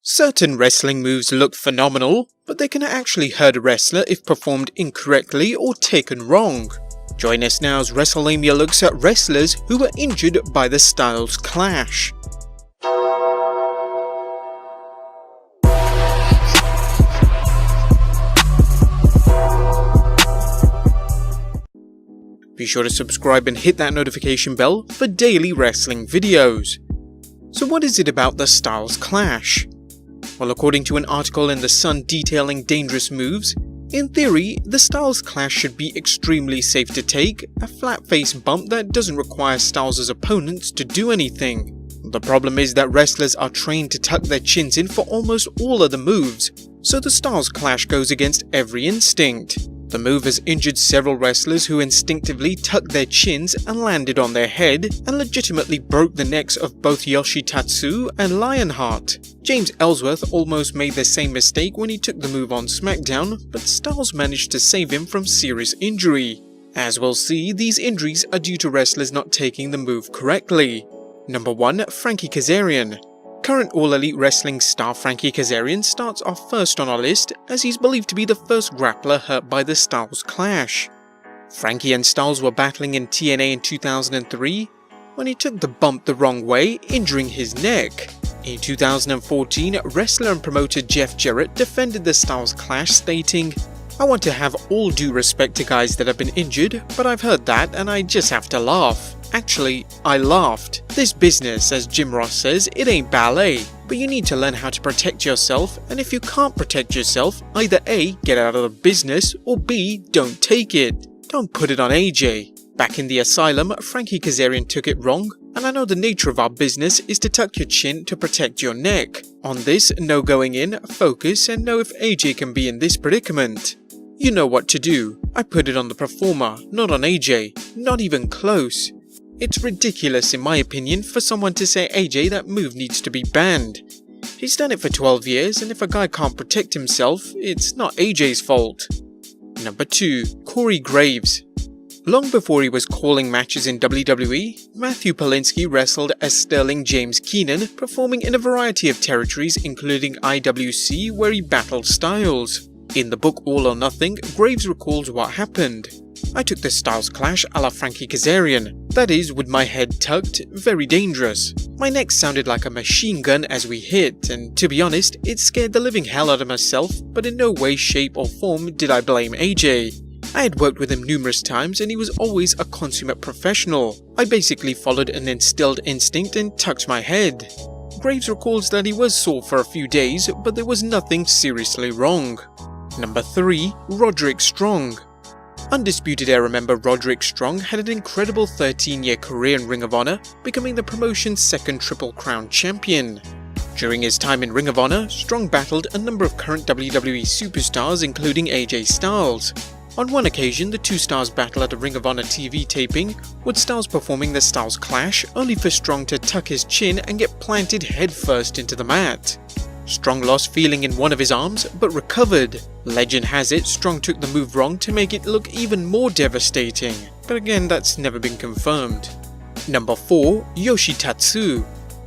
Certain wrestling moves look phenomenal, but they can actually hurt a wrestler if performed incorrectly or taken wrong. Join us now as Wrestlelamia looks at wrestlers who were injured by the Styles Clash. Be sure to subscribe and hit that notification bell for daily wrestling videos. So what is it about the Styles Clash? Well, according to an article in The Sun detailing dangerous moves, in theory, the Styles Clash should be extremely safe to take, a flat-face bump that doesn't require Styles' opponents to do anything. The problem is that wrestlers are trained to tuck their chins in for almost all of the moves, so the Styles Clash goes against every instinct. The move has injured several wrestlers who instinctively tucked their chins and landed on their head, and legitimately broke the necks of both Yoshi Tatsu and Lionheart. James Ellsworth almost made the same mistake when he took the move on SmackDown, but Styles managed to save him from serious injury. As we'll see, these injuries are due to wrestlers not taking the move correctly. Number 1. Frankie Kazarian. Current All Elite Wrestling star Frankie Kazarian starts off first on our list, as he's believed to be the first grappler hurt by the Styles Clash. Frankie and Styles were battling in TNA in 2003 when he took the bump the wrong way, injuring his neck. In 2014, wrestler and promoter Jeff Jarrett defended the Styles Clash, stating, "I want to have all due respect to guys that have been injured, but I've heard that and I just have to laugh. Actually, I laughed. This business, as Jim Ross says, it ain't ballet, but you need to learn how to protect yourself, and if you can't protect yourself, either A, get out of the business, or B, don't take it. Don't put it on AJ." Back in the asylum, Frankie Kazarian took it wrong, and I know the nature of our business is to tuck your chin to protect your neck. On this, no going in, focus, and know if AJ can be in this predicament. You know what to do. I put it on the performer, not on AJ. Not even close. It's ridiculous in my opinion for someone to say AJ that move needs to be banned. He's done it for 12 years, and if a guy can't protect himself, it's not AJ's fault. Number 2. Corey Graves. Long before he was calling matches in WWE, Matthew Polinsky wrestled as Sterling James Keenan, performing in a variety of territories including IWC, where he battled Styles. In the book All or Nothing, Graves recalls what happened. "I took the Styles Clash a la Frankie Kazarian. That is, with my head tucked, very dangerous. My neck sounded like a machine gun as we hit, and to be honest, it scared the living hell out of myself, but in no way, shape or form did I blame AJ. I had worked with him numerous times and he was always a consummate professional. I basically followed an instilled instinct and tucked my head." Graves recalls that he was sore for a few days, but there was nothing seriously wrong. Number 3. Roderick Strong. Undisputed Era member Roderick Strong had an incredible 13-year career in Ring of Honor, becoming the promotion's second Triple Crown champion. During his time in Ring of Honor, Strong battled a number of current WWE superstars including AJ Styles. On one occasion, the two stars battled at a Ring of Honor TV taping, with Styles performing the Styles Clash, only for Strong to tuck his chin and get planted headfirst into the mat. Strong lost feeling in one of his arms, but recovered. Legend has it Strong took the move wrong to make it look even more devastating, but again that's never been confirmed. Number 4. Yoshi Tatsu.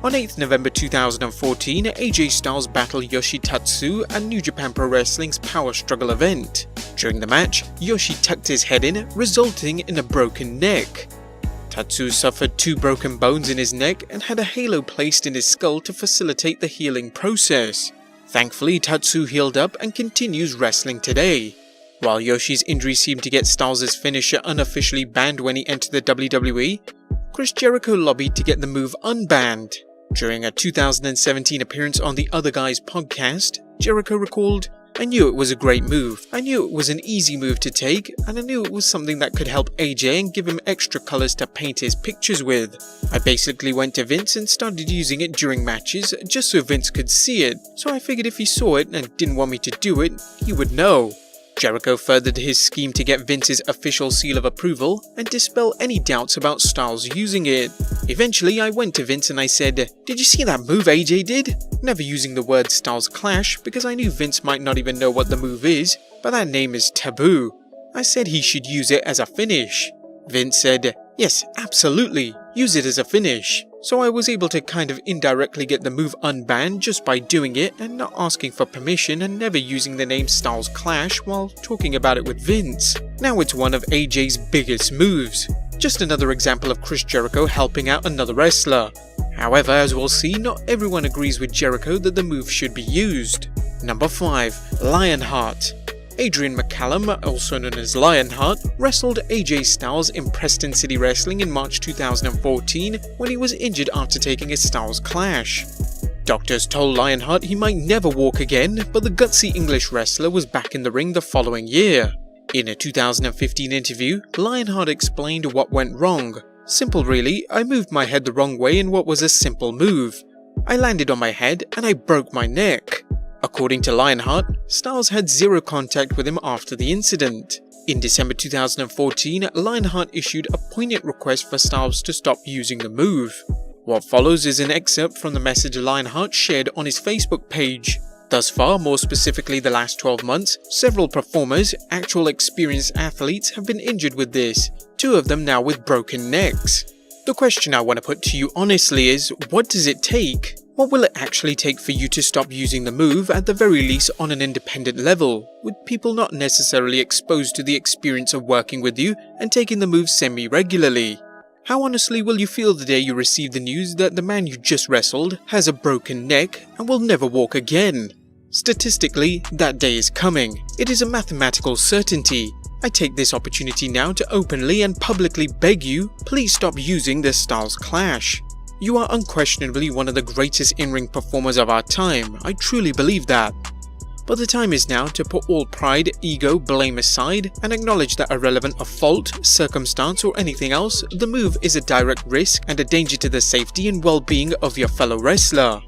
On 8th November 2014, AJ Styles battled Yoshi Tatsu at New Japan Pro Wrestling's Power Struggle event. During the match, Yoshi tucked his head in, resulting in a broken neck. Tatsu suffered 2 broken bones in his neck and had a halo placed in his skull to facilitate the healing process. Thankfully, Tatsu healed up and continues wrestling today. While Yoshi's injury seemed to get Styles' finisher unofficially banned when he entered the WWE, Chris Jericho lobbied to get the move unbanned. During a 2017 appearance on the Other Guys podcast, Jericho recalled, "I knew it was a great move. I knew it was an easy move to take, and I knew it was something that could help AJ and give him extra colors to paint his pictures with. I basically went to Vince and started using it during matches just so Vince could see it, so I figured if he saw it and didn't want me to do it, he would know." Jericho furthered his scheme to get Vince's official seal of approval and dispel any doubts about Styles using it. "Eventually I went to Vince and I said, 'Did you see that move AJ did?' Never using the word Styles Clash because I knew Vince might not even know what the move is, but that name is taboo. I said he should use it as a finish. Vince said, 'Yes, absolutely, use it as a finish.' so I was able to kind of indirectly get the move unbanned just by doing it and not asking for permission and never using the name Styles Clash while talking about it with Vince. Now it's one of AJ's biggest moves. Just another example of Chris Jericho helping out another wrestler. However, as we'll see, not everyone agrees with Jericho that the move should be used. Number 5. Lionheart. Adrian McCallum, also known as Lionheart, wrestled AJ Styles in Preston City Wrestling in March 2014 when he was injured after taking a Styles Clash. Doctors told Lionheart he might never walk again, but the gutsy English wrestler was back in the ring the following year. In a 2015 interview, Lionheart explained what went wrong. Simple really, I moved my head the wrong way in what was a simple move. I landed on my head and I broke my neck. According to Lionheart, Styles had zero contact with him after the incident. In December 2014, Lionheart issued a poignant request for Styles to stop using the move. What follows is an excerpt from the message Lionheart shared on his Facebook page. Thus far, more specifically the last 12 months, several performers, actual experienced athletes, have been injured with this, 2 of them now with broken necks. The question I want to put to you honestly is, what does it take? What will it actually take for you to stop using the move, at the very least on an independent level, with people not necessarily exposed to the experience of working with you and taking the move semi-regularly? How honestly will you feel the day you receive the news that the man you just wrestled has a broken neck and will never walk again? Statistically, that day is coming. It is a mathematical certainty. I take this opportunity now to openly and publicly beg you, please stop using the Styles Clash. You are unquestionably one of the greatest in-ring performers of our time, I truly believe that. But the time is now to put all pride, ego, blame aside and acknowledge that irrelevant of fault, circumstance or anything else, the move is a direct risk and a danger to the safety and well-being of your fellow wrestler.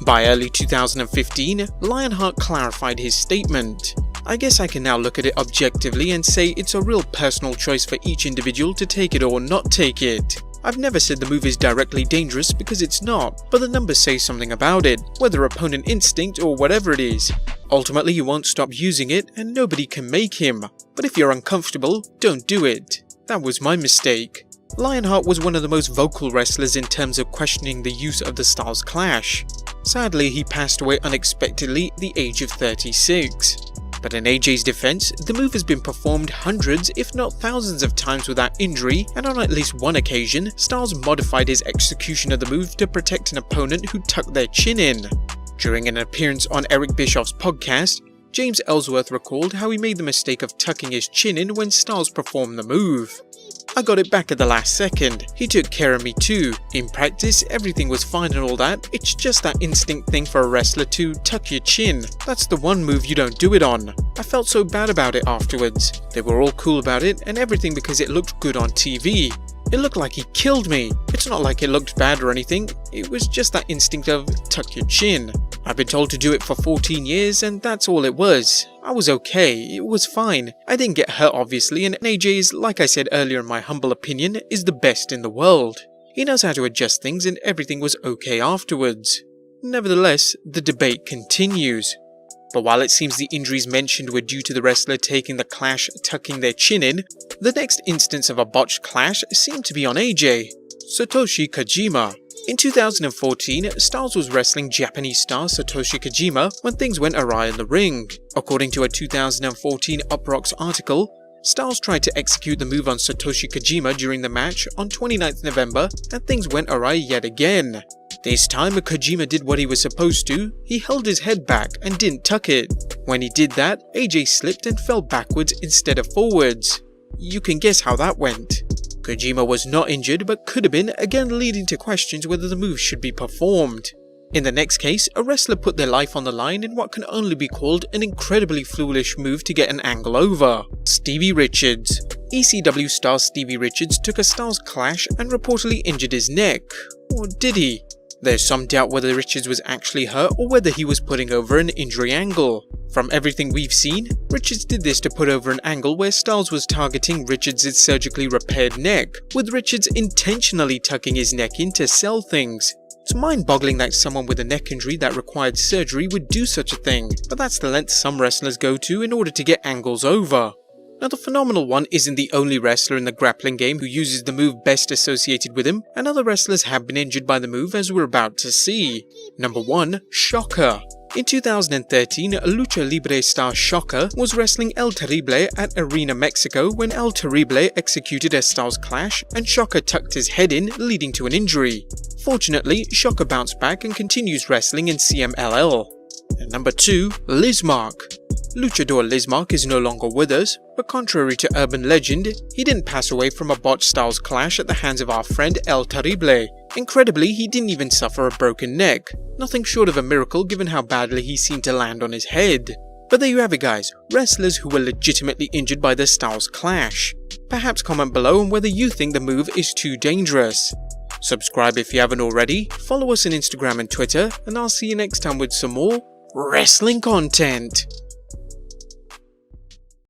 By early 2015, Lionheart clarified his statement. I guess I can now look at it objectively and say it's a real personal choice for each individual to take it or not take it. I've never said the move is directly dangerous because it's not, but the numbers say something about it, whether opponent instinct or whatever it is. Ultimately, he won't stop using it and nobody can make him. But if you're uncomfortable, don't do it. That was my mistake. Lionheart was one of the most vocal wrestlers in terms of questioning the use of the Styles Clash. Sadly, he passed away unexpectedly at the age of 36. But in AJ's defense, the move has been performed hundreds if not thousands of times without injury, and on at least one occasion, Styles modified his execution of the move to protect an opponent who tucked their chin in. During an appearance on Eric Bischoff's podcast, James Ellsworth recalled how he made the mistake of tucking his chin in when Styles performed the move. I got it back at the last second. He took care of me too. In practice, everything was fine and all that. It's just that instinct thing for a wrestler to tuck your chin. That's the one move you don't do it on. I felt so bad about it afterwards. They were all cool about it and everything because it looked good on TV. It looked like he killed me. It's not like it looked bad or anything. It was just that instinct of tuck your chin. I've been told to do it for 14 years and that's all it was. I was okay, it was fine. I didn't get hurt obviously, and AJ is, like I said earlier in my humble opinion, is the best in the world. He knows how to adjust things and everything was okay afterwards. Nevertheless, the debate continues. But while it seems the injuries mentioned were due to the wrestler taking the clash tucking their chin in, the next instance of a botched clash seemed to be on AJ. Satoshi Kojima. In 2014, Styles was wrestling Japanese star Satoshi Kojima when things went awry in the ring. According to a 2014 Uproxx article, Styles tried to execute the move on Satoshi Kojima during the match on 29th November and things went awry yet again. This time Kojima did what he was supposed to, he held his head back and didn't tuck it. When he did that, AJ slipped and fell backwards instead of forwards. You can guess how that went. Kojima was not injured but could have been, again leading to questions whether the move should be performed. In the next case, a wrestler put their life on the line in what can only be called an incredibly foolish move to get an angle over. Stevie Richards. ECW star Stevie Richards took a Styles Clash and reportedly injured his neck. Or did he? There's some doubt whether Richards was actually hurt or whether he was putting over an injury angle. From everything we've seen, Richards did this to put over an angle where Styles was targeting Richards' surgically repaired neck, with Richards intentionally tucking his neck in to sell things. It's mind-boggling that someone with a neck injury that required surgery would do such a thing, but that's the length some wrestlers go to in order to get angles over. Now the phenomenal one isn't the only wrestler in the grappling game who uses the move best associated with him, and other wrestlers have been injured by the move as we're about to see. Number 1. Shaka. In 2013, Lucha Libre star Shaka was wrestling El Terrible at Arena Mexico when El Terrible executed a Styles Clash and Shaka tucked his head in, leading to an injury. Fortunately, Shaka bounced back and continues wrestling in CMLL. And number 2. Lizmark. Luchador Lizmark is no longer with us, but contrary to urban legend, he didn't pass away from a botched Styles Clash at the hands of our friend El Terrible. Incredibly, he didn't even suffer a broken neck. Nothing short of a miracle given how badly he seemed to land on his head. But there you have it guys, wrestlers who were legitimately injured by the Styles Clash. Perhaps comment below on whether you think the move is too dangerous. Subscribe if you haven't already, follow us on Instagram and Twitter, and I'll see you next time with some more wrestling content.